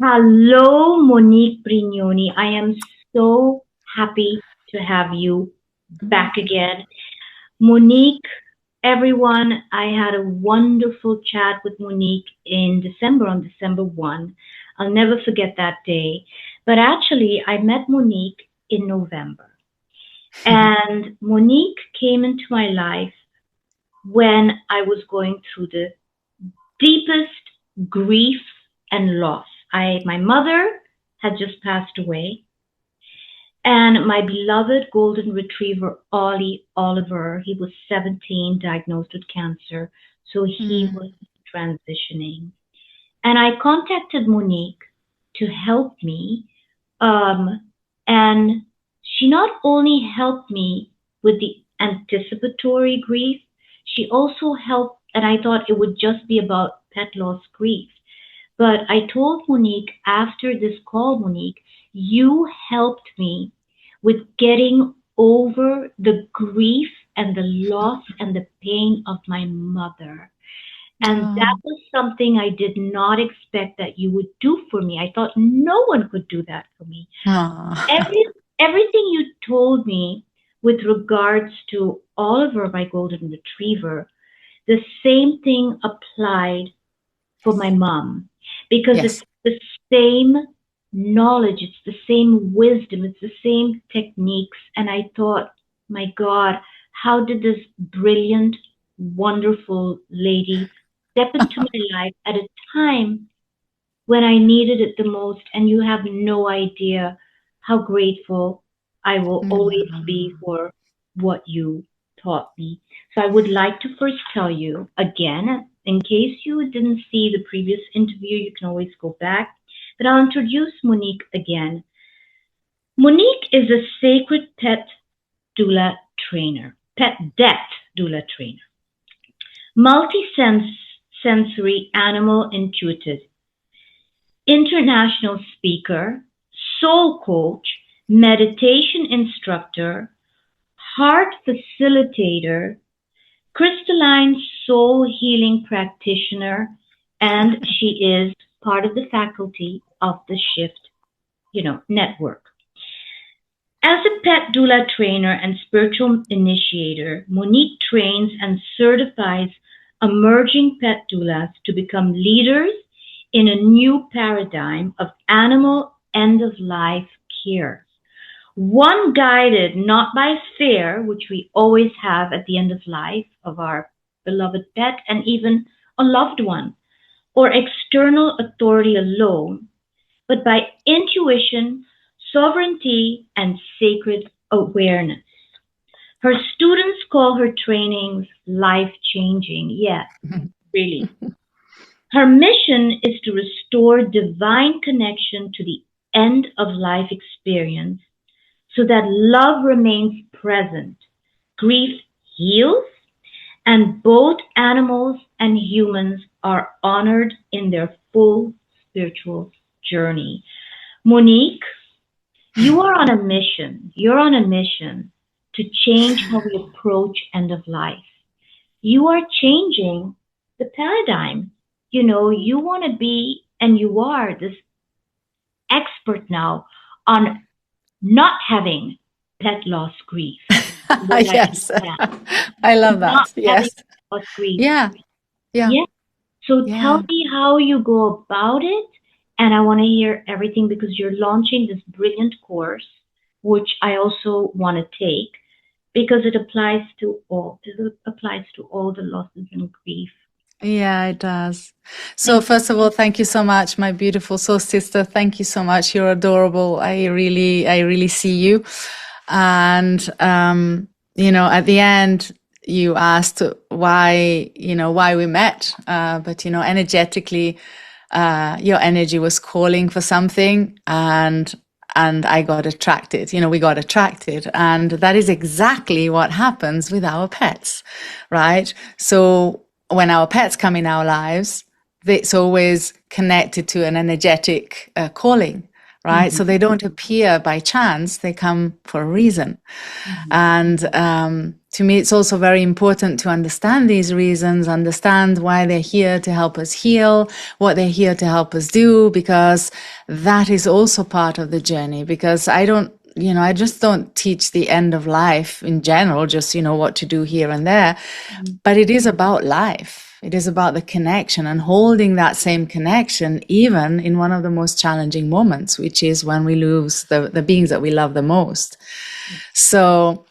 Hello, Monique Brignoni. I am so happy to have you back again. Monique, everyone, I had a wonderful chat with Monique in December, on December 1. I'll never forget that day. But actually, I met Monique in November. And Monique came into my life when I was going through the deepest grief and loss. My mother had just passed away, and my beloved golden retriever Ollie Oliver, he was 17, diagnosed with cancer, so he was transitioning. And I contacted Monique to help me, and she not only helped me with the anticipatory grief, she also helped, and I thought it would just be about pet loss grief. But I told Monique after this call, Monique, you helped me with getting over the grief and the loss and the pain of my mother. And that was something I did not expect that you would do for me. I thought no one could do that for me. Everything you told me with regards to Oliver, my golden retriever, the same thing applied for my mom, because Yes. it's the same knowledge, it's the same wisdom, it's the same techniques. And I thought, my God, how did this brilliant, wonderful lady step into my life at a time when I needed it the most? And you have no idea how grateful I will always be for what you taught me. So I would like to first tell you again, in case you didn't see the previous interview, you can always go back. But I'll introduce Monique again. Monique is a sacred pet doula trainer, pet death doula trainer, multi-sensory animal intuitive, international speaker, soul coach, meditation instructor, heart facilitator, crystalline soul healing practitioner, and she is part of the faculty of the Shift, network. As a pet doula trainer and spiritual initiator, Monique trains and certifies emerging pet doulas to become leaders in a new paradigm of animal end-of-life care. One guided not by fear, which we always have at the end of life of our beloved pet and even a loved one, or external authority alone, but by intuition, sovereignty, and sacred awareness. Her students call her trainings life-changing. Yes, really. Her mission is to restore divine connection to the end of life experience so that love remains present, grief heals, and both animals and humans are honored in their full spiritual journey. Monique, you are on a mission. You're on a mission to change how we approach end of life. You are changing the paradigm. You want to be, and you are this expert now on not having pet loss grief. Yes. I love Not that. having Yes. pet loss grief. Yeah. Yeah. Yeah. So tell Yeah. me how you go about it. And I want to hear everything because you're launching this brilliant course, which I also want to take because it applies to all. It applies to all the losses and grief. Yeah, it does. So Thank you. first of all, thank you so much, my beautiful soul sister. Thank you so much. You're adorable. I really see you. And at the end, you asked why we met. But energetically, your energy was calling for something, and I got attracted. We got attracted, and that is exactly what happens with our pets, right? So when our pets come in our lives, it's always connected to an energetic calling, right? So they don't appear by chance; they come for a reason. And to me, it's also very important to understand these reasons, understand why they're here to help us heal, what they're here to help us do, because that is also part of the journey. Because I just don't teach the end of life in general, just, what to do here and there. But it is about life. It is about the connection and holding that same connection, even in one of the most challenging moments, which is when we lose the beings that we love the most. So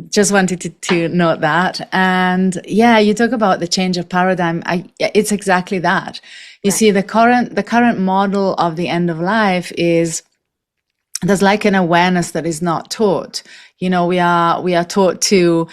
just wanted to note that. And yeah, you talk about the change of paradigm. It's exactly that. You see, the current model of the end of life is there's like an awareness that is not taught. We are taught to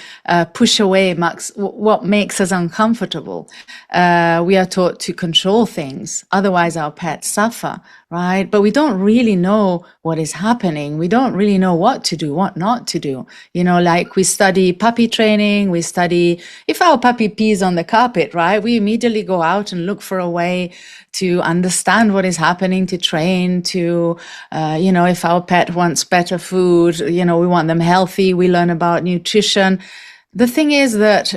push away what makes us uncomfortable. We are taught to control things. Otherwise, our pets suffer, right? But we don't really know what is happening. We don't really know what to do, what not to do. Like we study puppy training. We study if our puppy pees on the carpet, right? We immediately go out and look for a way to understand what is happening, to train, to, if our pet wants better food, we want them healthy, we learn about nutrition. The thing is that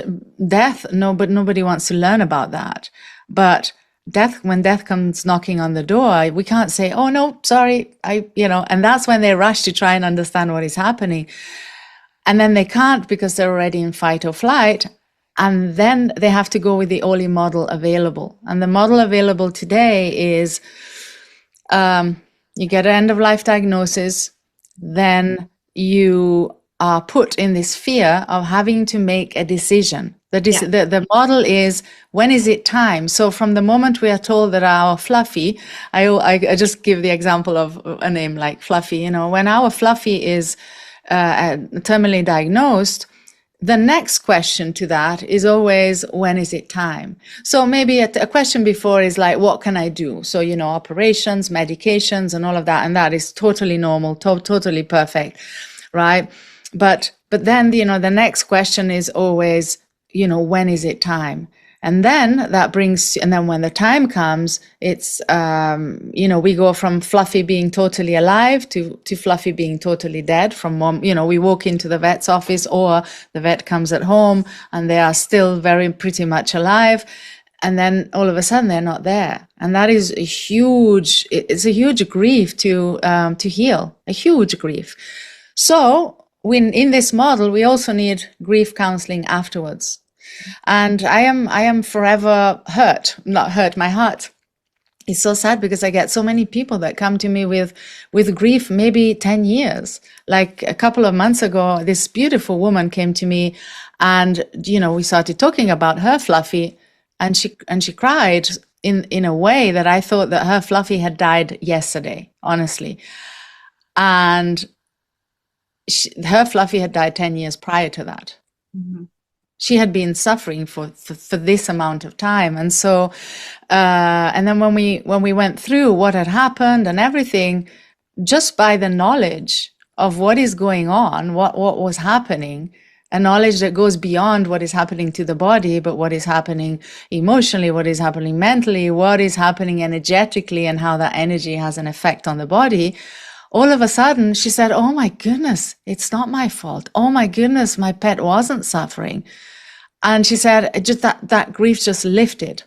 nobody wants to learn about that. But when death comes knocking on the door, we can't say, oh no, sorry, and that's when they rush to try and understand what is happening. And then they can't because they're already in fight or flight. And then they have to go with the only model available. And the model available today is you get an end-of-life diagnosis, then you are put in this fear of having to make a decision. The model is, when is it time? So from the moment we are told that our Fluffy, I just give the example of a name like Fluffy, when our Fluffy is terminally diagnosed, the next question to that is always, when is it time? So maybe a question before is like, what can I do? So, operations, medications, and all of that. And that is totally normal, totally perfect, right? But then, the next question is always, when is it time? And then when the time comes, it's, we go from Fluffy being totally alive to Fluffy being totally dead. From we walk into the vet's office or the vet comes at home and they are still pretty much alive. And then all of a sudden they're not there. And that is it's a huge grief to heal, a huge grief. So in this model, we also need grief counseling afterwards. And I am forever not hurt. My heart is so sad because I get so many people that come to me with grief, maybe 10 years. Like a couple of months ago, this beautiful woman came to me and, we started talking about her Fluffy and she cried in a way that I thought that her Fluffy had died yesterday, honestly. And her Fluffy had died 10 years prior to that. Mm-hmm. She had been suffering for this amount of time. And so, and then when we went through what had happened and everything, just by the knowledge of what is going on, what was happening, a knowledge that goes beyond what is happening to the body, but what is happening emotionally, what is happening mentally, what is happening energetically, and how that energy has an effect on the body. All of a sudden, she said, oh my goodness, it's not my fault. Oh my goodness, my pet wasn't suffering. And she said, just that grief just lifted,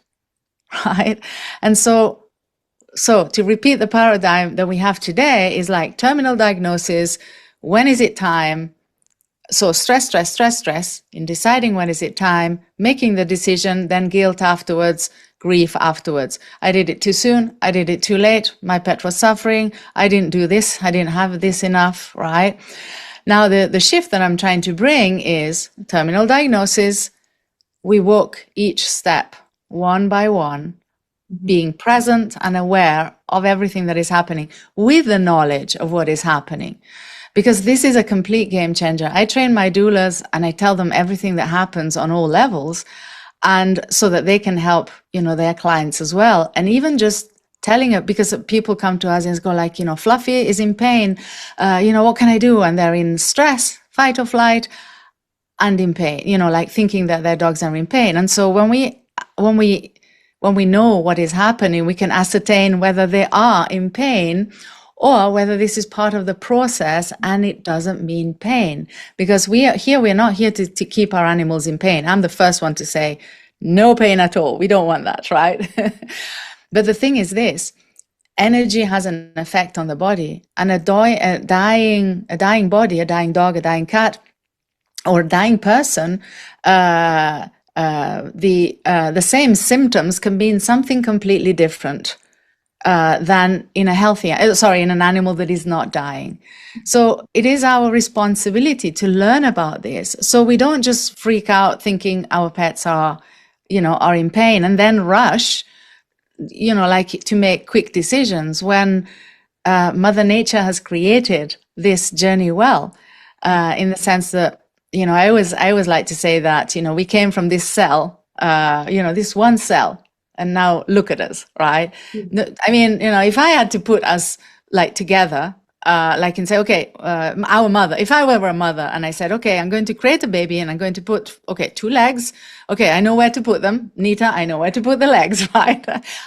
right? And so to repeat the paradigm that we have today is like terminal diagnosis. When is it time? So stress in deciding when is it time, making the decision, then guilt afterwards, grief afterwards. I did it too soon. I did it too late. My pet was suffering. I didn't do this. I didn't have this enough, right? Now, the shift that I'm trying to bring is terminal diagnosis. We walk each step one by one, being present and aware of everything that is happening with the knowledge of what is happening. Because this is a complete game changer. I train my doulas and I tell them everything that happens on all levels, and so that they can help, their clients as well. And even just telling it, because people come to us and go like, Fluffy is in pain. What can I do? And they're in stress, fight or flight, and in pain, like thinking that their dogs are in pain. And so when we know what is happening, we can ascertain whether they are in pain or whether this is part of the process and it doesn't mean pain. Because we're not here to keep our animals in pain. I'm the first one to say, no pain at all. We don't want that, right? But the thing is this, energy has an effect on the body, and a dying body, a dying dog, a dying cat, or a dying person, the same symptoms can be in something completely different than in in an animal that is not dying. So it is our responsibility to learn about this, so we don't just freak out thinking our pets are in pain and then rush, like to make quick decisions when Mother Nature has created this journey well, in the sense that, I always like to say that, we came from this cell, this one cell, and now look at us, right? I mean, if I had to put us like together, and say, okay, our mother, if I were a mother and I said, okay, I'm going to create a baby and I'm going to put, okay, 2 legs. Okay, I know where to put them. Nita, I know where to put the legs, right?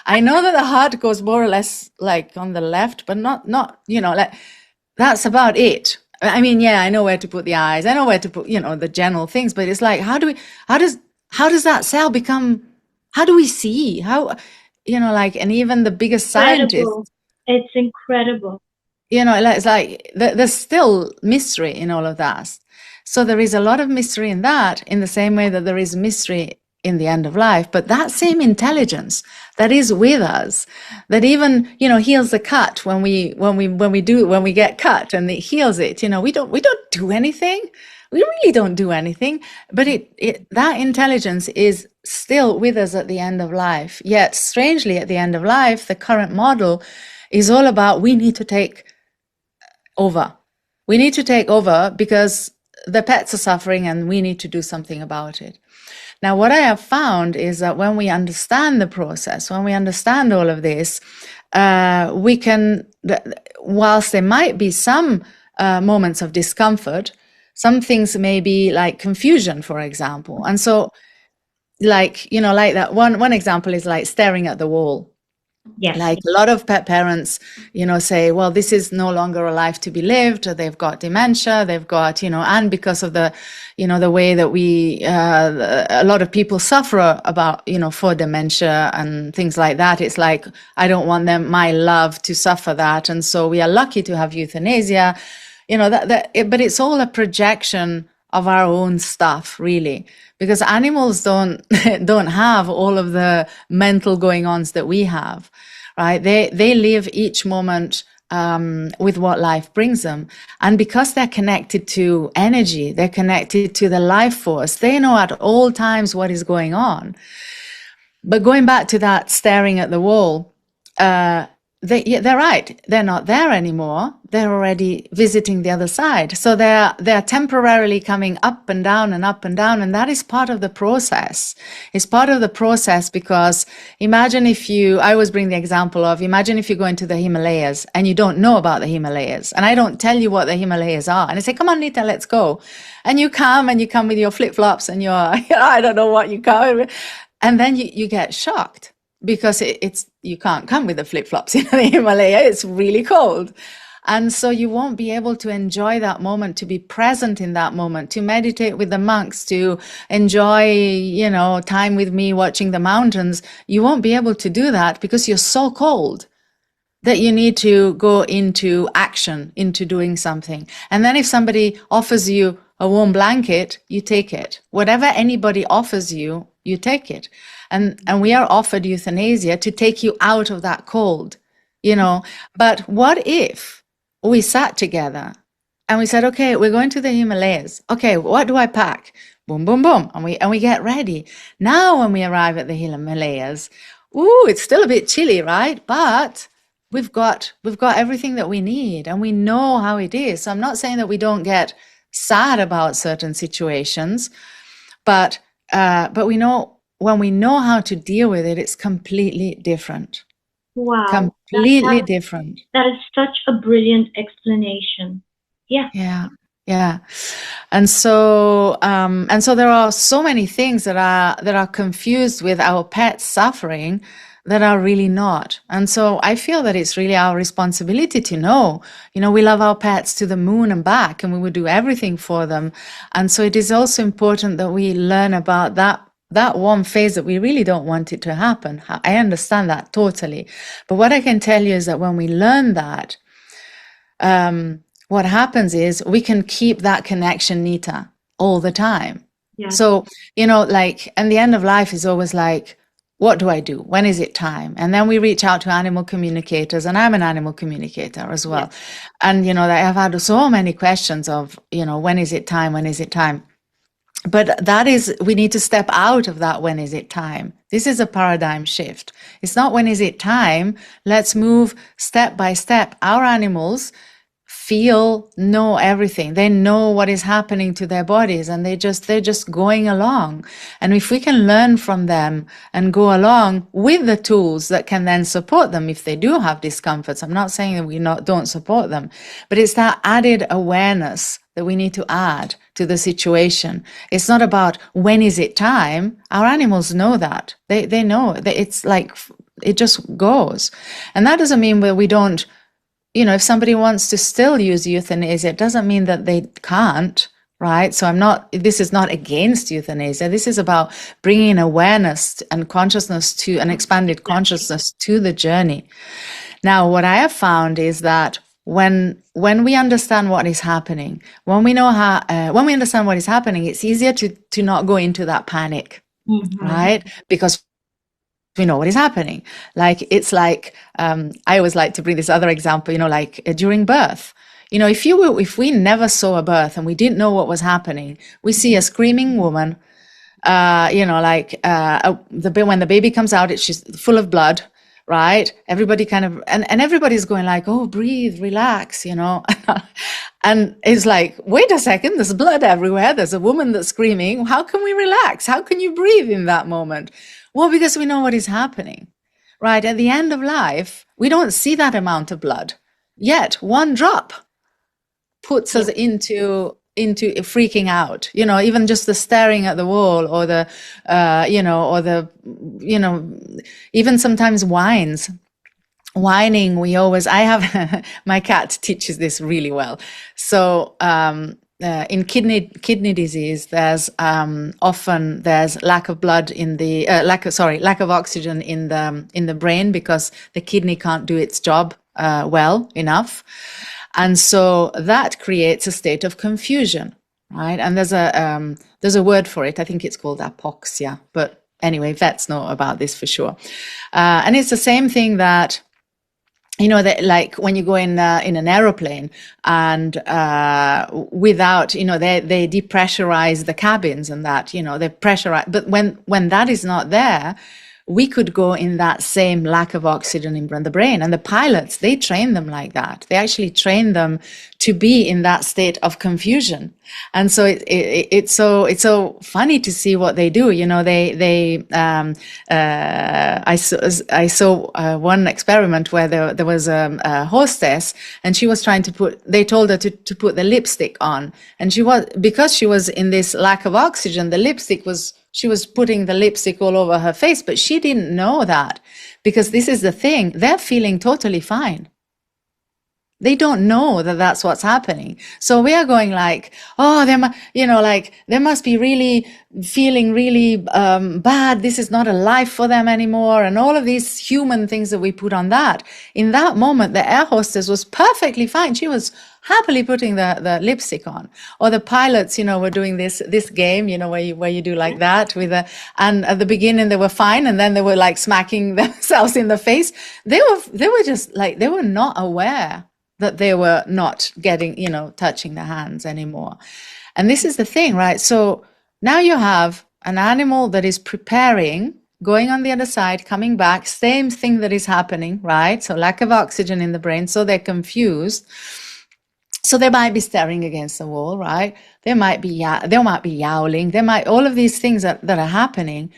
I know that the heart goes more or less like on the left, but not, like that's about it. I mean, yeah, I know where to put the eyes. I know where to put, the general things, but it's like, how does that cell become, how do we see? How, and even the biggest scientists. It's incredible. It's like there's still mystery in all of that. So there is a lot of mystery in that, in the same way that there is mystery in the end of life. But that same intelligence that is with us, that even, heals the cut when we get cut and it heals it, we don't do anything. We really don't do anything, but that intelligence is still with us at the end of life. Yet strangely, at the end of life, the current model is all about, we need to take over. We need to take over because the pets are suffering and we need to do something about it. Now, what I have found is that when we understand the process, when we understand all of this, we can, whilst there might be some moments of discomfort, some things may be like confusion, for example. And so, like that one example is like staring at the wall. Yes. Like a lot of pet parents, say, well, this is no longer a life to be lived. They've got dementia. They've got, and because of the, the way that a lot of people suffer about, for dementia and things like that. It's like, I don't want my love to suffer that. And so we are lucky to have euthanasia, but it's all a projection of our own stuff, really, because animals don't have all of the mental going-ons that we have, right? They live each moment with what life brings them, and because they're connected to energy, they're connected to the life force. They know at all times what is going on. But going back to that staring at the wall, they're right. They're not there anymore. They're already visiting the other side. So they're temporarily coming up and down and up and down. And that is part of the process. It's part of the process because imagine I always bring the example of, imagine if you go into the Himalayas and you don't know about the Himalayas. And I don't tell you what the Himalayas are. And I say, come on, Nita, let's go. And you come with your flip-flops and I don't know what you come with. And then you get shocked. Because you can't come with the flip-flops in the Himalaya. It's really cold. And so you won't be able to enjoy that moment, to be present in that moment, to meditate with the monks, to enjoy, time with me watching the mountains. You won't be able to do that because you're so cold that you need to go into action, into doing something. And then if somebody offers you a warm blanket, you take it. Whatever anybody offers you, you take it. And we are offered euthanasia to take you out of that cold, But what if we sat together and we said, okay, we're going to the Himalayas. Okay, what do I pack? Boom, boom, boom. And we get ready. Now when we arrive at the Himalayas, it's still a bit chilly, right? But we've got everything that we need and we know how it is. So I'm not saying that we don't get sad about certain situations, but we know, when we know how to deal with it, it's completely different. Wow. Completely different. That is such a brilliant explanation. Yeah. Yeah. And so there are so many things that are confused with our pets suffering that are really not. And so I feel that it's really our responsibility to know, we love our pets to the moon and back, and we would do everything for them. And so it is also important that we learn about that one phase that we really don't want it to happen. I understand that totally. But what I can tell you is that when we learn that, what happens is we can keep that connection, Nita, all the time. Yeah. So, and the end of life is always like, what do I do? When is it time? And then we reach out to animal communicators, and I'm an animal communicator as well. Yeah. And, I've had so many questions of, when is it time? When is it time? But we need to step out of that. When is it time? This is a paradigm shift. It's not when is it time. Let's move step by step. Our animals know everything. They know what is happening to their bodies, and they're just going along. And if we can learn from them and go along with the tools that can then support them if they do have discomforts. I'm not saying that we don't support them, but it's that added awareness that we need to add to the situation. It's not about when is it time. Our animals know that. They know that it's like, it just goes. And that doesn't mean that we don't, if somebody wants to still use euthanasia, it doesn't mean that they can't, right? So this is not against euthanasia. This is about bringing awareness and consciousness to an expanded consciousness to the journey. Now, what I have found is that when we understand what is happening, when we understand what is happening, it's easier to not go into that panic, right? Because we know what is happening. It's like, I always like to bring this other example, during birth. If we never saw a birth and we didn't know what was happening, we see a screaming woman, when the baby comes out, she's full of blood, right? Everybody and everybody's going like, oh, breathe, relax, and it's like, wait a second, there's blood everywhere. There's a woman that's screaming. How can we relax? How can you breathe in that moment? Well, because we know what is happening, right? At the end of life, we don't see that amount of blood. Yet one drop puts us into freaking out, even just the staring at the wall, or even sometimes whining. I have, my cat teaches this really well. So, in kidney disease, there's often lack of blood in the lack of oxygen in the brain, because the kidney can't do its job well enough, and so that creates a state of confusion, right? And there's a word for it. I think it's called apoxia, but anyway, vets know about this for sure. And it's the same thing that, that like when you go in an aeroplane and without, they depressurize the cabins and that, they pressurize. But when that is not there, we could go in that same lack of oxygen in the brain. And the pilots, they train them like that. They actually train them to be in that state of confusion. And so it's so funny to see what they do. I saw one experiment where there was a hostess, and she was trying they told her to put the lipstick on. And because she was in this lack of oxygen, she was putting the lipstick all over her face, but she didn't know that, because this is the thing, they're feeling totally fine. They don't know that that's what's happening. So we are going like, oh, they must be really feeling really bad. This is not a life for them anymore. And all of these human things that we put on that. In that moment, the air hostess was perfectly fine. She was happily putting the lipstick on. Or the pilots, were doing this game, where you do like that and at the beginning they were fine, and then they were like smacking themselves in the face. They were just like, they were not aware that they were not getting, touching the hands anymore. And this is the thing, right? So now you have an animal that is preparing, going on the other side, coming back, same thing that is happening, right? So lack of oxygen in the brain, so they're confused. So they might be staring against the wall, right? They might be yowling. All of these things that are happening.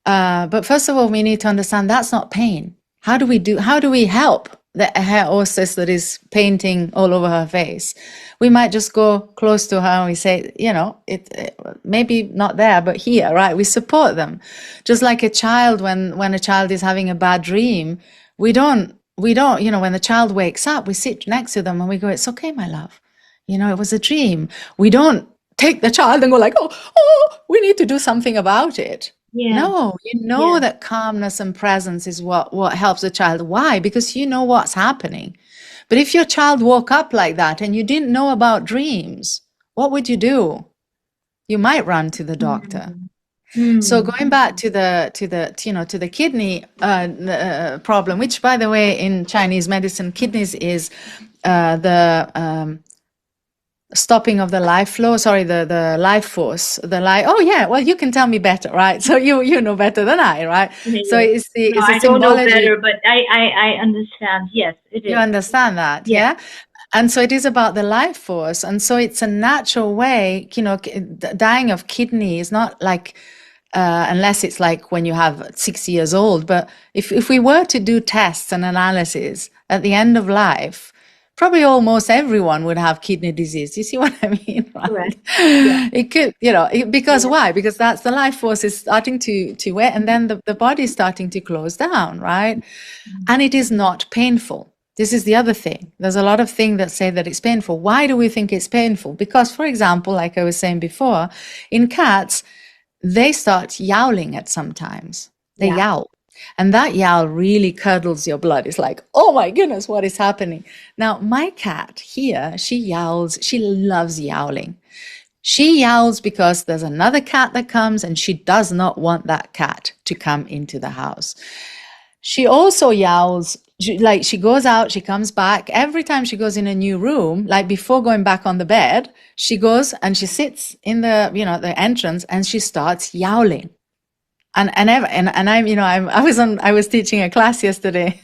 But first of all, we need to understand that's not pain. How do we help the hair hostess that is painting all over her face. We might just go close to her and we say, you know, it maybe not there, but here, right? We support them. Just like a child, when a child is having a bad dream, we don't, you know, when the child wakes up, we sit next to them and we go, it's okay, my love. You know, it was a dream. We don't take the child and go like, oh, we need to do something about it. Yeah. No, you know Yeah. that calmness and presence is what helps a child. Why? Because you know what's happening. But if your child woke up like that and you didn't know about dreams, what would you do? You might run to the doctor. So going back to the kidney problem, which by the way in Chinese medicine, kidneys is the stopping of the life flow, the life force, oh yeah, well you can tell me better, right? So you know better than I, right? Yeah. So it's the I don't know better, but I understand. Yes, it is. You understand that, yeah? And so it is about the life force, and so it's a natural way. You know, dying of kidney is not like unless it's like when you have 6 years old. But if we were to do tests and analysis at the end of life, probably almost everyone would have kidney disease. You see what I mean? Right? Correct. Yeah. It could, you know, because why? Because that's the life force is starting to wear, and then the body is starting to close down, right? And it is not painful. This is the other thing. There's a lot of things that say that it's painful. Why do we think it's painful? Because, for example, like I was saying before, in cats, they start yowling at sometimes. They yowl. And that yowl really curdles your blood. It's like, oh my goodness, what is happening? Now, my cat here, she yowls. She loves yowling. She yowls because there's another cat that comes and she does not want that cat to come into the house. She also yowls, like she goes out, she comes back. Every time she goes in a new room, like before going back on the bed, she goes and she sits in the, you know, the entrance and she starts yowling. And I'm, you know, I was teaching a class yesterday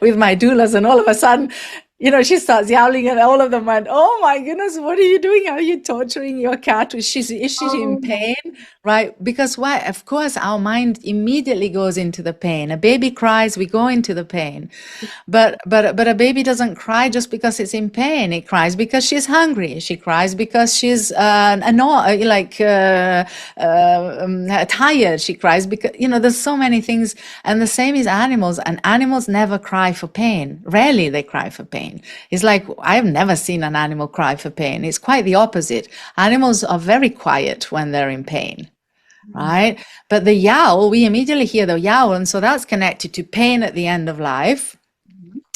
with my doulas, and all of a sudden, you know, she starts yowling and all of them went, oh my goodness, what are you doing? Are you torturing your cat? Is she in pain? Right? Because why? Of course, our mind immediately goes into the pain. A baby cries, we go into the pain. But a baby doesn't cry just because it's in pain. It cries because she's hungry. She cries because she's tired. She cries because, you know, there's so many things. And the same is animals. And animals never cry for pain. Rarely they cry for pain. It's like, I've never seen an animal cry for pain. It's quite the opposite. Animals are very quiet when they're in pain. Right? But the yowl, we immediately hear the yowl. And so that's connected to pain at the end of life.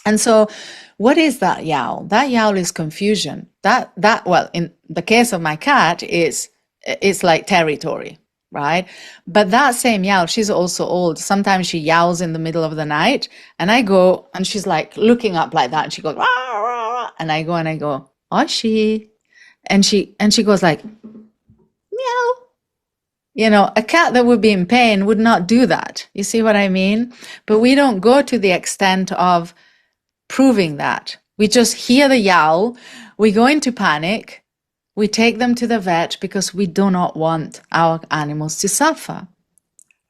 And so what is that yowl? That yowl is confusion. That well, in the case of my cat, it's like territory, right? But that same yowl, she's also old. Sometimes she yowls in the middle of the night, and I go, and she's like looking up like that, and she goes, rah, rah, rah, and I go, Oshi. And she goes like, meow. You know, a cat that would be in pain would not do that. You see what I mean? But we don't go to the extent of proving that. We just hear the yowl, we go into panic, we take them to the vet because we do not want our animals to suffer,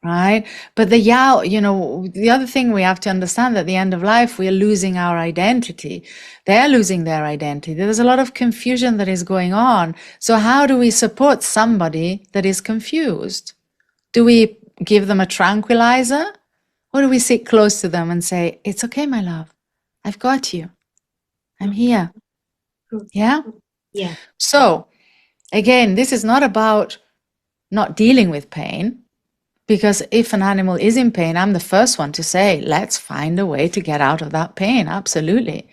right? But the yowl, you know, the other thing we have to understand, at the end of life, we are losing our identity. They're losing their identity. There's a lot of confusion that is going on. So how do we support somebody that is confused? Do we give them a tranquilizer? Or do we sit close to them and say, it's okay, my love. I've got you. I'm here. Yeah? Yeah. So, again, this is not about not dealing with pain, because if an animal is in pain, I'm the first one to say, let's find a way to get out of that pain. Absolutely.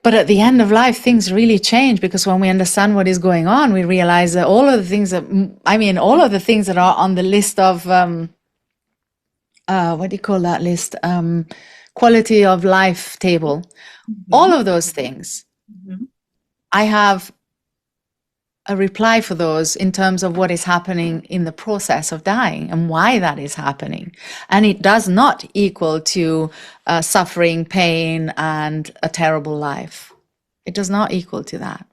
But at the end of life, things really change, because when we understand what is going on, we realize that all of the things that are on the list of, what do you call that list? Quality of life table, all of those things. I have a reply for those in terms of what is happening in the process of dying and why that is happening. And it does not equal to suffering, pain, and a terrible life. It does not equal to that.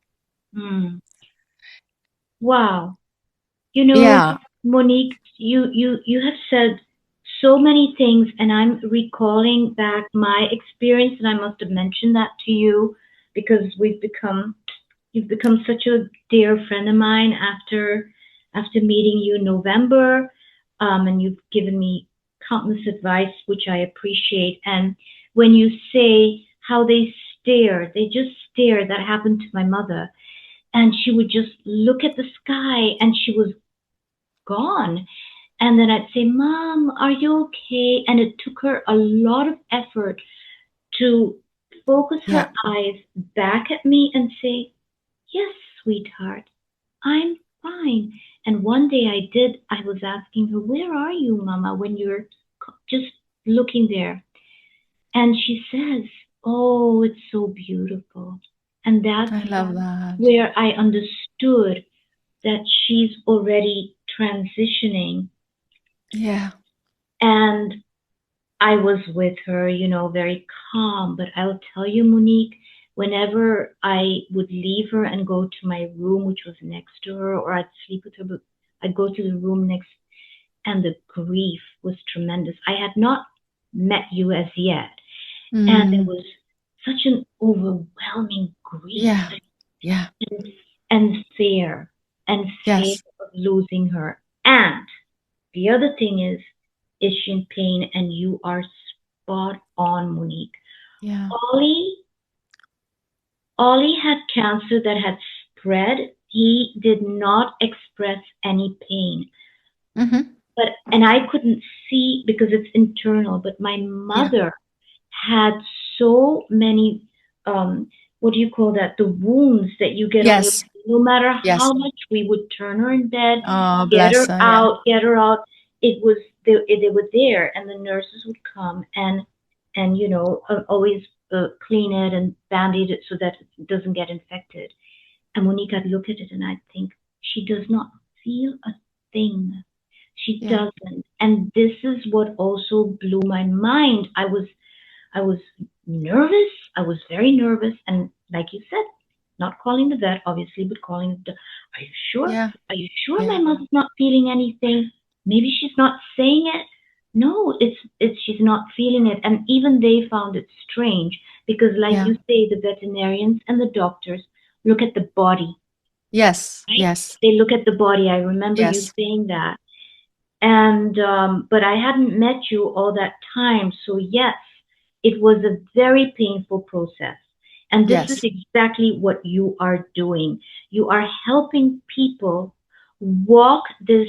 Wow. You know, Monique, you have said so many things, and I'm recalling back my experience, and I must have mentioned that to you because you've become such a dear friend of mine after meeting you in November, and you've given me countless advice, which I appreciate. And when you say how they just stare, that happened to my mother, and she would just look at the sky, and she was gone. And then I'd say, Mom, are you okay? And it took her a lot of effort to focus Yeah. her eyes back at me and say, yes, sweetheart, I'm fine. And one day I was asking her, where are you, Mama, when you're just looking there? And she says, oh, it's so beautiful. And that's I love that. where I understood that she's already transitioning. Yeah. And I was with her, very calm. But I'll tell you, Monique, whenever I would leave her and go to my room, which was next to her, or I'd sleep with her, but I'd go to the room next, and the grief was tremendous. I had not met you as yet, and it was such an overwhelming grief. Yeah. Yeah. And fear Yes. of losing her. And the other thing is she in pain? And you are spot on, Monique. Yeah. Ollie had cancer that had spread. He did not express any pain. And I couldn't see because it's internal, but my mother had so many, what do you call that? The wounds that you get on your, no matter how much we would turn her in bed, get her out, it was, they were there, and the nurses would come and always clean it and band-aid it so that it doesn't get infected. And Monique, I'd look at it and I'd think, she does not feel a thing. She doesn't. And this is what also blew my mind. I was nervous. I was very nervous. And like you said, not calling the vet, obviously, but calling the, are you sure? Yeah. Are you sure my mother's not feeling anything? Maybe she's not saying it. No, it's she's not feeling it. And even they found it strange because, like you say, the veterinarians and the doctors look at the body. Yes. Right? Yes. They look at the body. I remember you saying that. And but I hadn't met you all that time. So yes, it was a very painful process. And this is exactly what you are doing. You are helping people walk this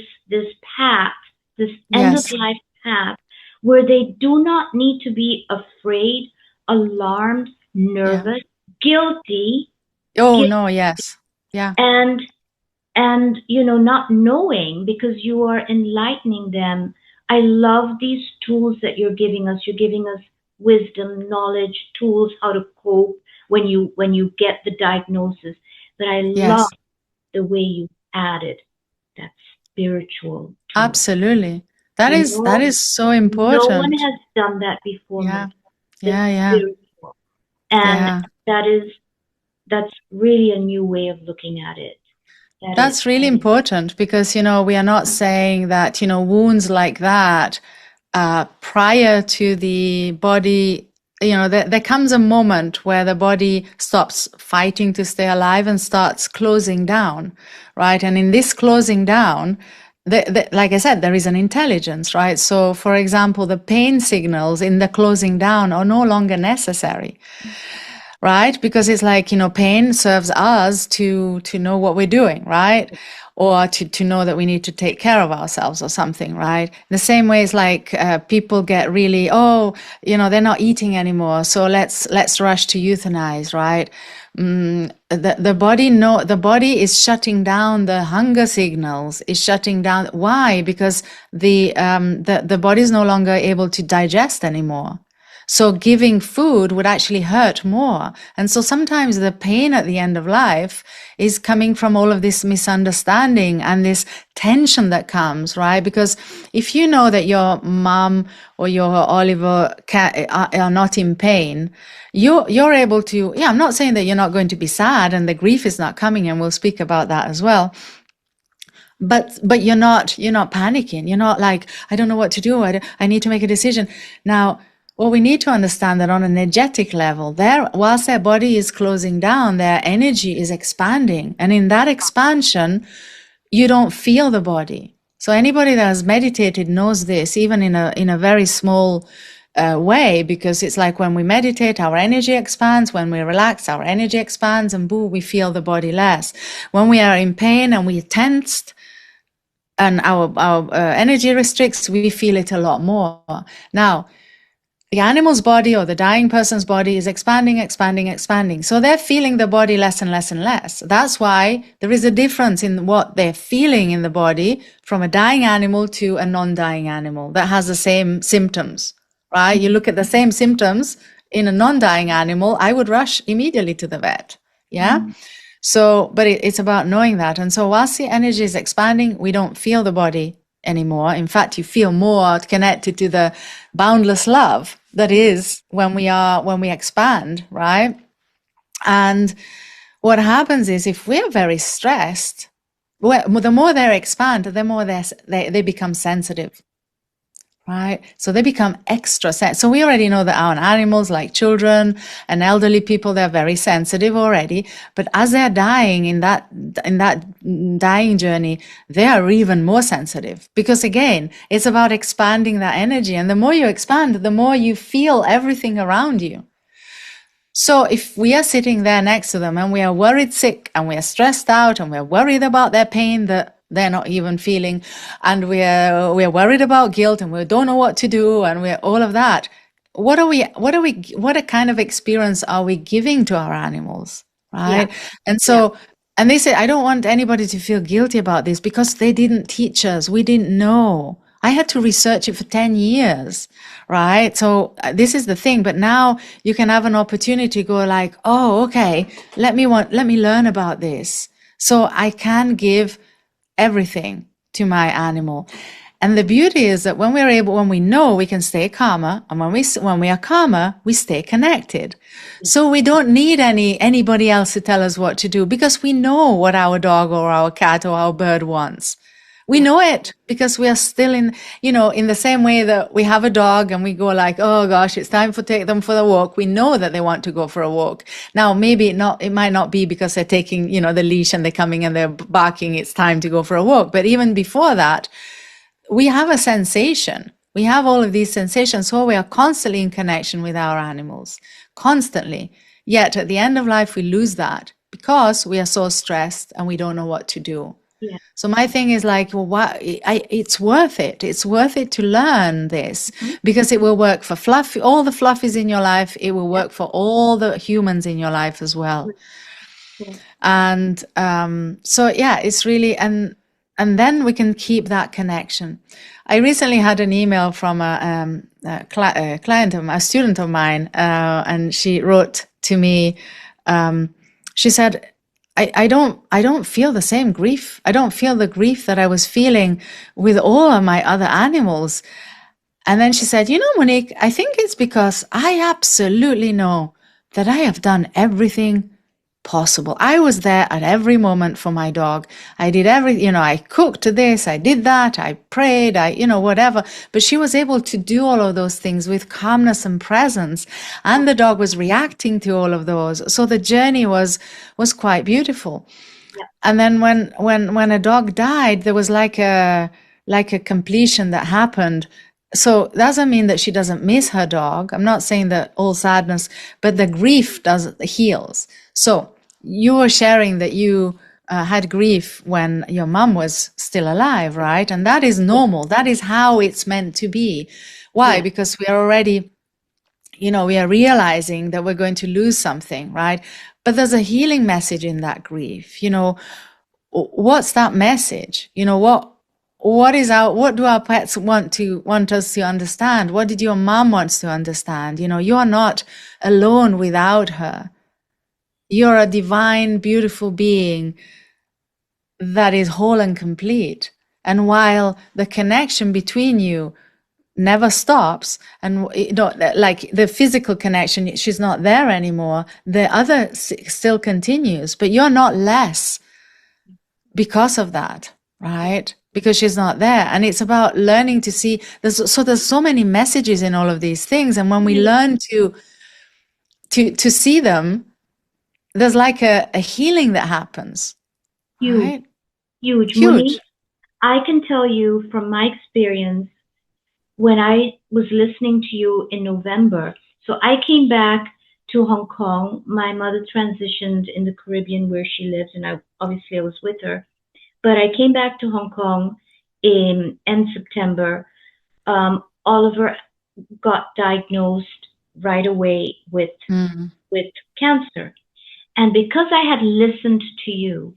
path, this end of life path, where they do not need to be afraid, alarmed, nervous, guilty. Oh no, yes. Yeah. And not knowing, because you are enlightening them. I love these tools that you're giving us. You're giving us wisdom, knowledge, tools, how to cope when you get the diagnosis. But I love the way you added that spiritual tool. Absolutely. That is so important. No one has done that before. Yeah. Spiritual. And that's really a new way of looking at it. That's really important because, we are not saying that, wounds like that, prior to the body, there comes a moment where the body stops fighting to stay alive and starts closing down, right? And in this closing down, like I said, there is an intelligence, right? So, for example, the pain signals in the closing down are no longer necessary. Right? Because it's like, pain serves us to know what we're doing, right? Or to know that we need to take care of ourselves or something, right? The same way is like, people get really, they're not eating anymore. So let's rush to euthanize, right? The body is shutting down the hunger signals, is shutting down. Why? Because the body is no longer able to digest anymore. So giving food would actually hurt more. And so sometimes the pain at the end of life is coming from all of this misunderstanding and this tension that comes, right? Because if you know that your mom or your Oliver are not in pain, you're able to, I'm not saying that you're not going to be sad and the grief is not coming, and we'll speak about that as well. but you're not panicking. You're not like, I don't know what to do. I need to make a decision. Now, well, we need to understand that on an energetic level, whilst their body is closing down, their energy is expanding. And in that expansion, you don't feel the body. So anybody that has meditated knows this, even in a very small way, because it's like when we meditate, our energy expands. When we relax, our energy expands, and boo, we feel the body less. When we are in pain and we're tensed and our energy restricts, we feel it a lot more. Now, the animal's body or the dying person's body is expanding, expanding, expanding. So they're feeling the body less and less and less. That's why there is a difference in what they're feeling in the body from a dying animal to a non-dying animal that has the same symptoms, right? You look at the same symptoms in a non-dying animal, I would rush immediately to the vet. Yeah. So, but it's about knowing that. And so whilst the energy is expanding, we don't feel the body anymore. In fact, you feel more connected to the boundless love that is when we expand, right? And what happens is, if we're very stressed, the more they expand, the more they become sensitive, right? So they become extra sensitive. So we already know that our animals, like children and elderly people, they're very sensitive already. But as they're dying in that dying journey, they are even more sensitive, because again, it's about expanding that energy. And the more you expand, the more you feel everything around you. So if we are sitting there next to them and we are worried sick and we are stressed out and we're worried about their pain that they're not even feeling, and we're worried about guilt and we don't know what to do, and we're all of that, what kind of experience are we giving to our animals, right? Yeah. And so, and they say, I don't want anybody to feel guilty about this, because they didn't teach us. We didn't know. I had to research it for 10 years, right? So this is the thing. But now you can have an opportunity to go like, oh, okay, let me learn about this, so I can give everything to my animal. And the beauty is that when we know, we can stay calmer, and when we are calmer, we stay connected. So we don't need anybody else to tell us what to do, because we know what our dog or our cat or our bird wants. We know it because we are still in the same way that we have a dog and we go like, oh gosh, it's time to take them for the walk. We know that they want to go for a walk. Now, it might not be because they're taking, the leash and they're coming and they're barking, it's time to go for a walk. But even before that, we have a sensation. We have all of these sensations. So we are constantly in connection with our animals, constantly. Yet at the end of life, we lose that because we are so stressed and we don't know what to do. Yeah. So my thing is like, it's worth it. It's worth it to learn this, because it will work for all the fluffies in your life. It will work for all the humans in your life as well. Yeah. And so yeah, it's really, and then we can keep that connection. I recently had an email from a student of mine, and she wrote to me. She said, I don't feel the same grief. I don't feel the grief that I was feeling with all of my other animals. And then she said, Monique, I think it's because I absolutely know that I have done everything possible. I was there at every moment for my dog. I did I cooked this, I did that, I prayed, whatever. But she was able to do all of those things with calmness and presence. And the dog was reacting to all of those. So the journey was quite beautiful. Yeah. And then when a dog died, there was like a completion that happened. So it doesn't mean that she doesn't miss her dog. I'm not saying that all sadness, but the grief heals. So you were sharing that you had grief when your mom was still alive, right? And that is normal. That is how it's meant to be. Why? Yeah. Because we are already, we are realizing that we're going to lose something, right? But there's a healing message in that grief. What's that message? What do our pets want us to understand? What did your mom want to understand? You are not alone without her. You're a divine, beautiful being that is whole and complete. And while the connection between you never stops, and like the physical connection, she's not there anymore, the other still continues, but you're not less because of that. right? Because she's not there. And it's about learning to see, there's so many messages in all of these things. And when we learn to see them, there's like a healing that happens, Huge, right? huge. Huge. Monique, I can tell you from my experience when I was listening to you in November. So I came back to Hong Kong. My mother transitioned in the Caribbean where she lives, and obviously I was with her. But I came back to Hong Kong in end September. Oliver got diagnosed right away with cancer. And because I had listened to you,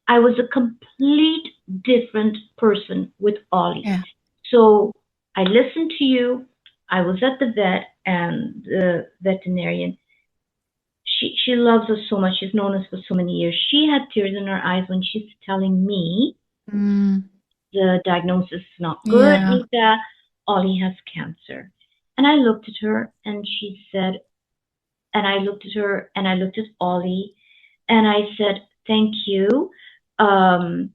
I was a complete different person with Ollie. Yeah. So I listened to you. I was at the vet, and the veterinarian, she loves us so much. She's known us for so many years. She had tears in her eyes when she's telling me the diagnosis is not good, Nita. Ollie has cancer. And I looked at her and she said, and I looked at her and I looked at Ollie and I said, thank you. I'll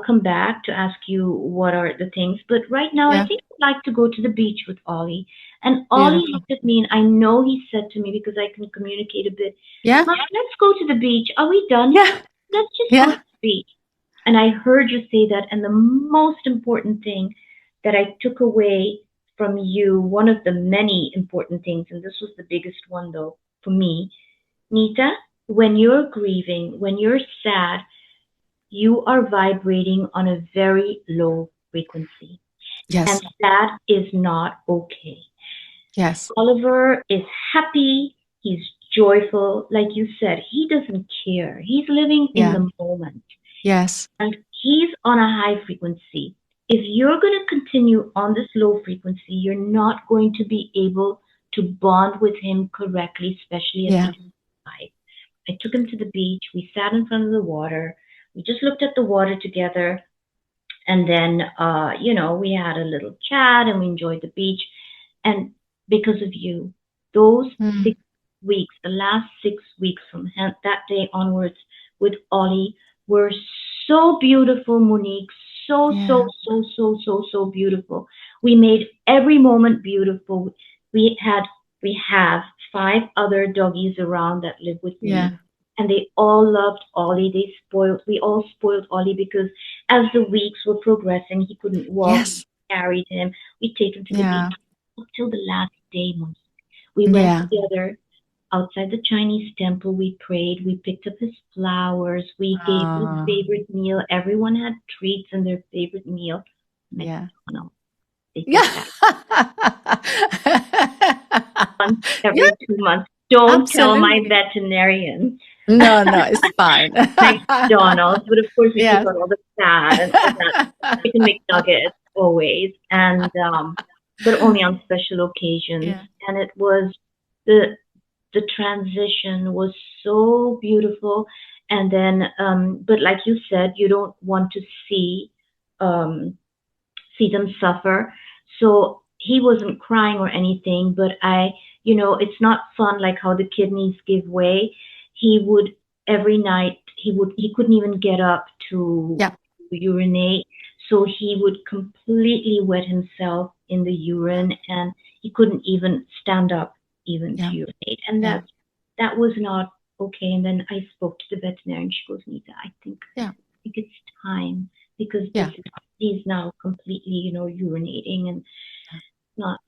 come back to ask you what are the things. But right now, I think I'd like to go to the beach with Ollie. And Ollie looked at me, and I know he said to me, because I can communicate a bit, Mom, let's go to the beach. Are we done? Yeah. Let's just go to the beach. And I heard you say that. And the most important thing that I took away from you, one of the many important things, and this was the biggest one, though, for me, Nita, when you're grieving, when you're sad, you are vibrating on a very low frequency. Yes. And that is not okay. Yes. Oliver is happy. He's joyful. Like you said, he doesn't care. He's living in the moment. Yes. And he's on a high frequency. If you're going to continue on this low frequency, you're not going to be able to bond with him correctly, especially at the time. I took him to the beach. We sat in front of the water. We just looked at the water together. And then, we had a little chat and we enjoyed the beach. And because of you, those 6 weeks, the last 6 weeks from that day onwards with Ollie were so beautiful, Monique. So beautiful. We made every moment beautiful. We have 5 other doggies around that live with me. And they all loved Ollie. We all spoiled Ollie because as the weeks were progressing, he couldn't walk. We carried him. We take him to the beach until the last day. We went together outside the Chinese temple. We prayed. We picked up his flowers. We gave his favorite meal. Everyone had treats and their favorite meal. McDonald's. Every 2 months. Don't tell my veterinarian. No, it's fine. McDonald's, but of course we took out all the fat and all that. Chicken McNuggets always, and but only on special occasions. And it was the transition was so beautiful. And then, but like you said, you don't want to see them suffer. So he wasn't crying or anything, but it's not fun like how the kidneys give way. He would every night, he couldn't even get up to urinate. So he would completely wet himself in the urine and he couldn't even stand up even to urinate. And that was not okay. And then I spoke to the veterinarian. She goes, Nita, I think it's time because he's now completely, urinating and not,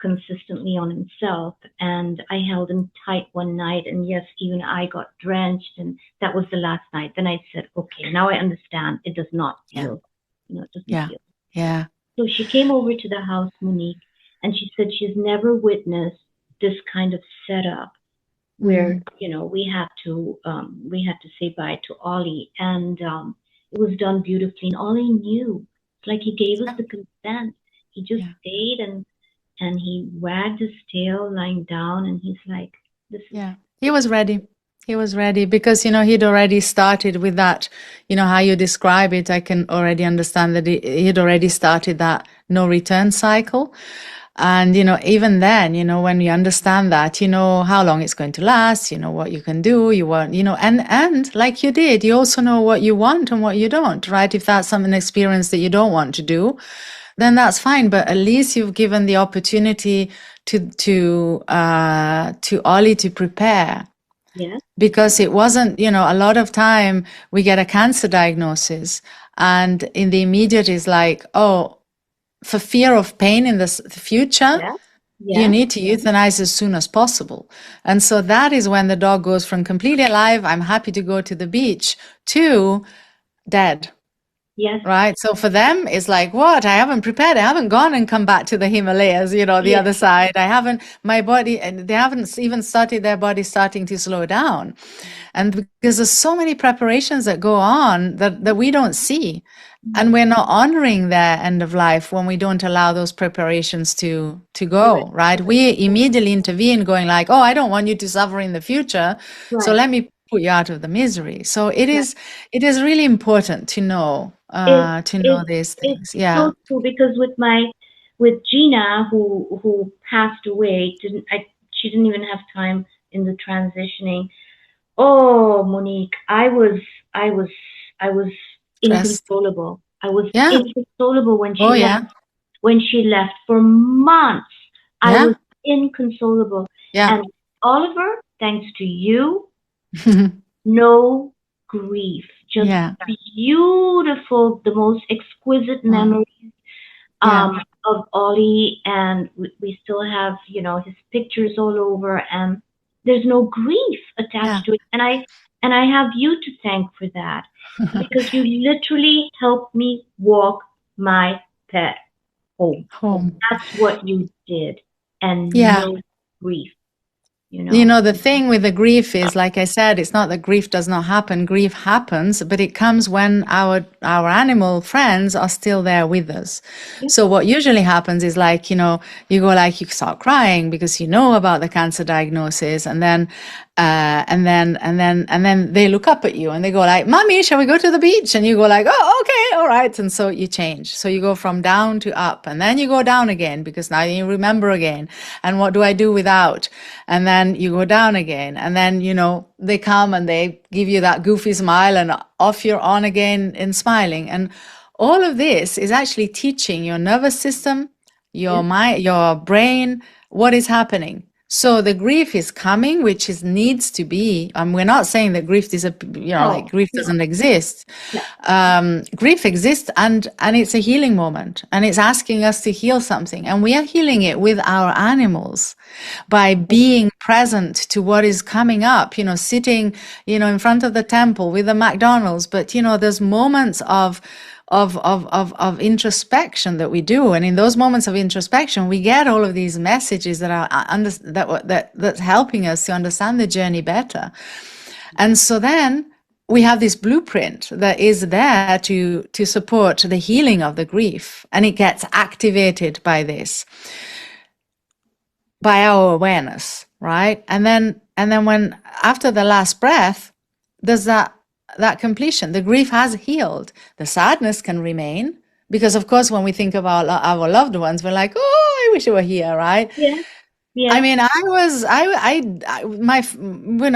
consistently on himself. And I held him tight one night. And yes, even I got drenched. And that was the last night. Then I said, okay, now I understand. It does not feel, it doesn't feel. Yeah. So she came over to the house, Monique, and she said she's never witnessed this kind of setup where, we had to say bye to Ollie. And it was done beautifully. And Ollie knew. It's like he gave us the consent. He just stayed and he wagged his tail lying down and he's like, this is he was ready. He was ready because, he'd already started with that, how you describe it. I can already understand that he'd already started that no return cycle. And, even then, when you understand that, you know how long it's going to last, you know what you can do, you want, and like you did, you also know what you want and what you don't, right? If that's an experience that you don't want to do, then that's fine. But at least you've given the opportunity to Ollie to prepare. Yeah. Because it wasn't, a lot of time we get a cancer diagnosis and in the immediate is like, oh, for fear of pain in the future, Yeah. you Yeah. need to euthanize as soon as possible. And so that is when the dog goes from completely alive, I'm happy to go to the beach, to dead. Yes. Right. So for them, it's like, what? I haven't prepared. I haven't gone and come back to the Himalayas, the Yeah. other side. I haven't, my body, and they haven't even started their body starting to slow down. And because there's so many preparations that go on that we don't see. And we're not honoring their end of life when we don't allow those preparations to Right. go, right? We immediately intervene going like, oh, I don't want you to suffer in the future. So Right. let me put you out of the misery. So it Right. is really important to know It these it's things. Yeah. so true because with Gina who passed away, she didn't even have time in the transitioning. Oh, Monique, I was I was Stressed. inconsolable. I was Yeah. inconsolable when Oh she left. yeah. When she left for months, I was Yeah. inconsolable. Yeah. And Oliver, thanks to you, no grief, just Yeah. beautiful, the most exquisite Mm. memories Yeah. of Ollie, and we still have, his pictures all over, and there's no grief Yeah. attached to it. And I have you to thank for that because you literally helped me walk my pet home. Home. That's what you did, and Yeah. no grief, you know. The thing with the grief is, like I said, it's not that grief does not happen. Grief happens, but it comes when our animal friends are still there with us. Yeah. So what usually happens is like, you go like, you start crying because you know about the cancer diagnosis, and then they look up at you and they go like, "Mommy, shall we go to the beach?" And you go like, "Oh, okay, all right." And so you change. So you go from down to up, and then you go down again because now you remember again. And what do I do without? And then you go down again, and then they come and they give you that goofy smile, and off you're on again in smiling. And all of this is actually teaching your nervous system, your Yeah. mind, your brain, what is happening. So the grief is coming, which needs to be. We're not saying that grief No, like grief no, doesn't exist. no. Grief exists, and it's a healing moment, and it's asking us to heal something, and we are healing it with our animals by being present to what is coming up. Sitting, in front of the temple with the McDonald's, but there's moments of introspection that we do, and in those moments of introspection we get all of these messages that are that's helping us to understand the journey better. And so then we have this blueprint that is there to support the healing of the grief, and it gets activated by our awareness, right? And then when after the last breath, there's that completion. The grief has healed. The sadness can remain because, of course, when we think about our loved ones, we're like, "Oh, I wish you were here," right? Yeah, I yeah. mean,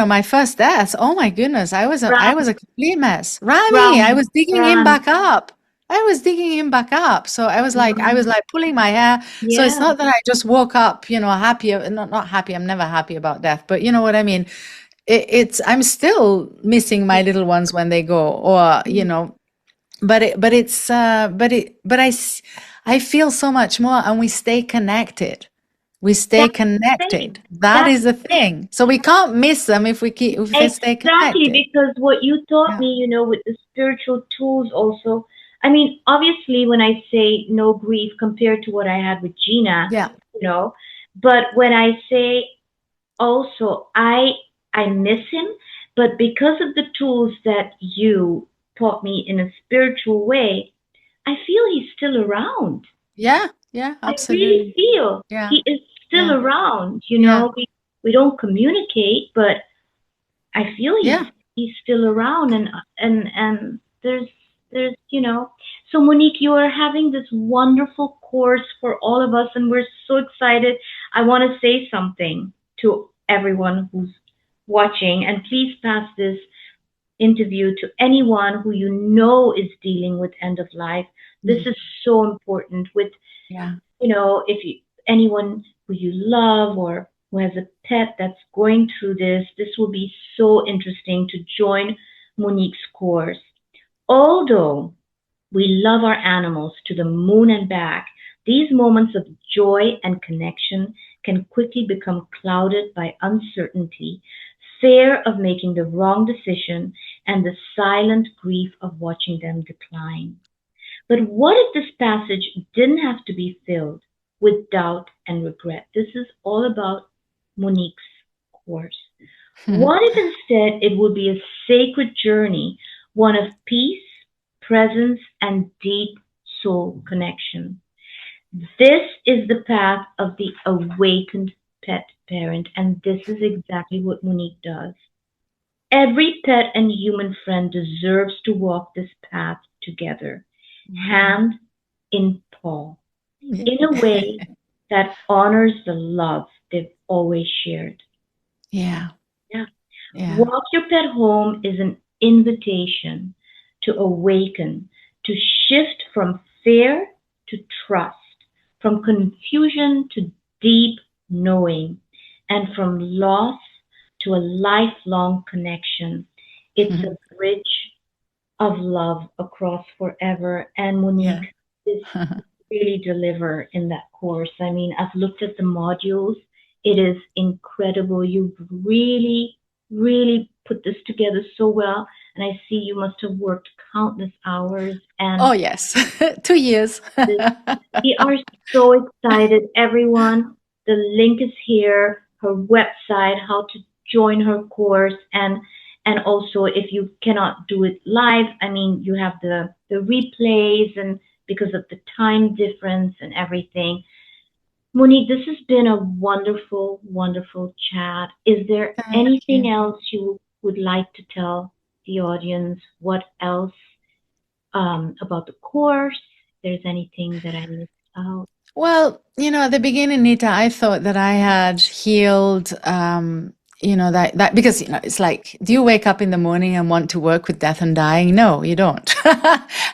my first death. Oh my goodness, I was Ram, a complete mess. Rami, I Ram, was digging him Ram, back up. I was digging him back up. So I was Ram. like pulling my hair. So it's Yeah, not that I just woke up, happy. Not happy. I'm never happy about death, but you know what I mean. I'm still missing my little ones when they go, or I feel so much more, and we stay connected. We stay that's the thing. connected. That That's is the thing. So we can't miss them if we stay exactly connected. because what you taught Yeah. me, with the spiritual tools also. I mean, obviously, when I say no grief compared to what I had with Gina, Yeah. but when I say also I miss him, but because of the tools that you taught me in a spiritual way, I feel he's still around. Yeah. Yeah. I really Absolutely. feel Yeah. he is still Yeah. around. Yeah. We don't communicate, but I feel Yeah. he's still around, and there's There's, so Monique, you are having this wonderful course for all of us, and we're so excited. I want to say something to everyone who's watching, and please pass this interview to anyone who you know is dealing with end of life. This is so important with, Yeah. if you, anyone who you love or who has a pet that's going through this will be so interesting to join Monique's course. Although we love our animals to the moon and back, these moments of joy and connection can quickly become clouded by uncertainty, fear of making the wrong decision, and the silent grief of watching them decline. But what if this passage didn't have to be filled with doubt and regret? This is all about Monique's course. What if instead it would be a sacred journey, one of peace, presence, and deep soul connection? This is the path of the awakened pet parent, and this is exactly what Monique does. Every pet and human friend deserves to walk this path together, hand in paw, in a way that honors the love they've always shared. Yeah. Yeah. Yeah. Walk Your Pet Home is an invitation to awaken, to shift from fear to trust, from confusion to deep knowing, and from loss to a lifelong connection. It's a bridge of love across forever. And Monique is really deliver in that course. I mean, I've looked at the modules. It is incredible. You've really, really put this together so well. And I see you must have worked countless hours. And Oh, yes. 2 years. we are so excited, everyone. The link is here, her website, how to join her course, and also if you cannot do it live, I mean, you have the replays, and because of the time difference and everything. Monique, this has been a wonderful, wonderful chat. Is there anything else you would like to tell the audience? What else about the course? If there's anything that I missed out. Well, at the beginning, Nita, I thought that I had healed, that because, it's like, do you wake up in the morning and want to work with death and dying? No, you don't.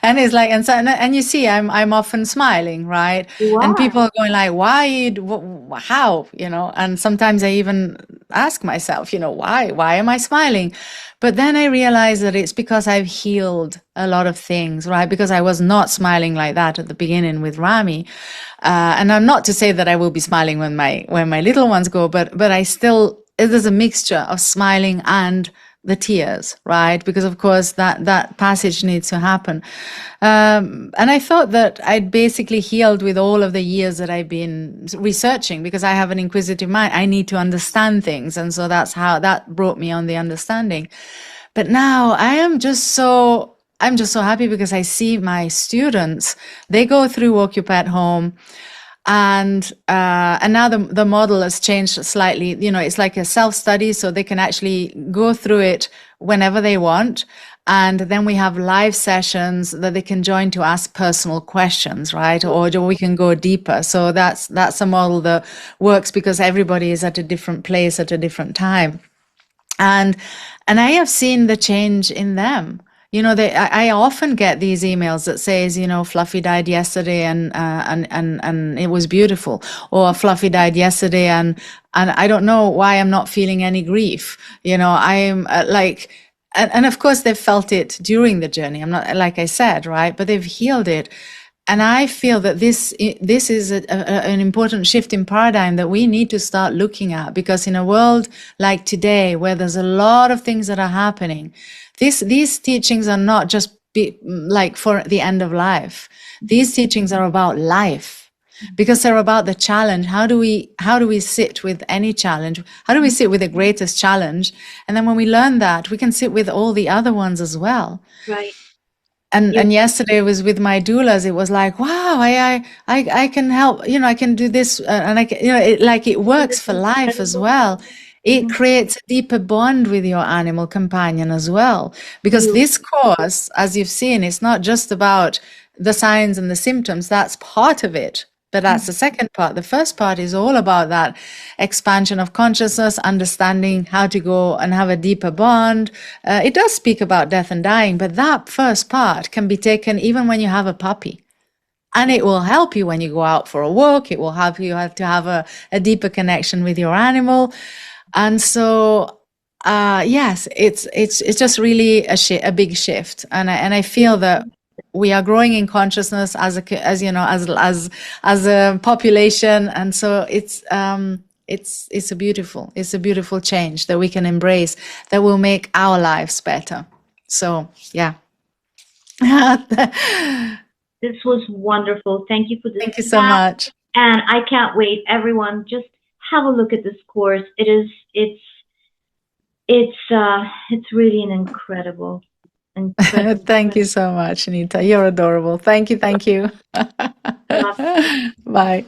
And it's like, and you see, I'm often smiling, right? And people are going like, why, how, and sometimes I even ask myself, why am I smiling? But then I realized that it's because I've healed a lot of things, right? Because I was not smiling like that at the beginning with Rami. And I'm not to say that I will be smiling when my little ones go, but I still, there's a mixture of smiling and the tears, right? Because of course that passage needs to happen. And I thought that I'd basically healed with all of the years that I've been researching, because I have an inquisitive mind. I need to understand things. And so that's how that brought me on the understanding. But now I'm just so happy because I see my students, they go through Walk Your Pet Home. And now the model has changed slightly. It's like a self-study, so they can actually go through it whenever they want. And then we have live sessions that they can join to ask personal questions, right? Or we can go deeper. So that's a model that works because everybody is at a different place at a different time. And I have seen the change in them. I often get these emails that says, Fluffy died yesterday and it was beautiful, or Fluffy died yesterday and I don't know why I'm not feeling any grief. I'm and of course they've felt it during the journey. I'm not, like I said, right, but they've healed it. And I feel that this is an important shift in paradigm that we need to start looking at, because in a world like today, where there's a lot of things that are happening, these teachings are not just like for the end of life. These teachings are about life, because they're about the challenge. How do we sit with any challenge? How do we sit with the greatest challenge? And then when we learn that, we can sit with all the other ones as well. Right. And yesterday I was with my doulas. It was like, wow, I can help, I can do this, and I can, it works for life as well. it creates a deeper bond with your animal companion as well. Because this course, as you've seen, it's not just about the signs and the symptoms. That's part of it. But that's the second part. The first part is all about that expansion of consciousness, understanding how to go and have a deeper bond. It does speak about death and dying, but that first part can be taken even when you have a puppy. And it will help you when you go out for a walk. It will help you have to have a deeper connection with your animal. And so, yes, it's just really a big shift. And I feel that we are growing in consciousness as a population. And so it's a beautiful change that we can embrace that will make our lives better. So, yeah. This was wonderful. Thank you for this. Thank you so much. And I can't wait. Everyone, just have a look at this course. It's really an incredible. Thank you so much, Nita. You're adorable. Thank you. Bye.